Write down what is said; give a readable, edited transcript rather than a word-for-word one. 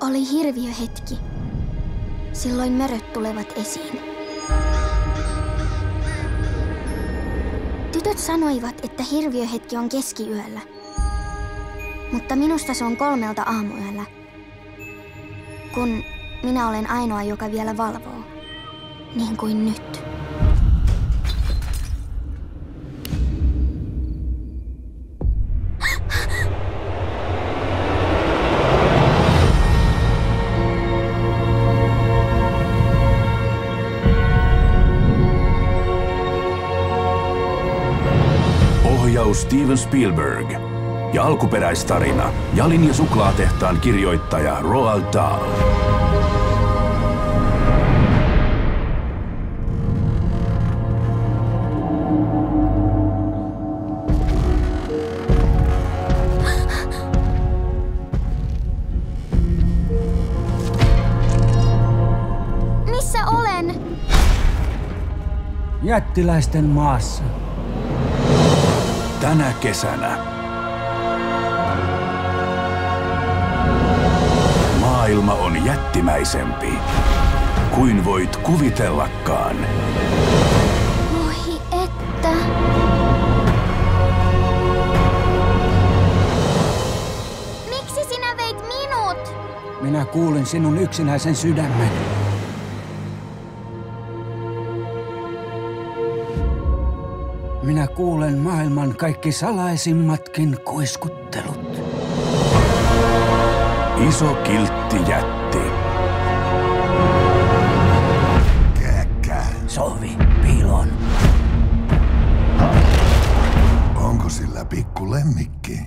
Oli hirviöhetki. Silloin möröt tulevat esiin. Tytöt sanoivat, että hirviöhetki on keskiyöllä. Mutta minusta se on 3 aamuyöllä. Kun minä olen ainoa, joka vielä valvoo. Niin kuin nyt. Ohjaus Steven Spielberg ja alkuperäistarina Jalin ja suklaatehtaan kirjoittaja Roald Dahl. Missä olen? Jättiläisten maassa. Tänä kesänä maailma on jättimäisempi kuin voit kuvitellakaan. Voi että. Miksi sinä veit minut? Minä kuulin sinun yksinäisen sydämen. Minä kuulen maailman kaikki salaisimmatkin kuiskuttelut. Iso kiltti jätti. Sovi piiloon. Onko sillä pikku lemmikki?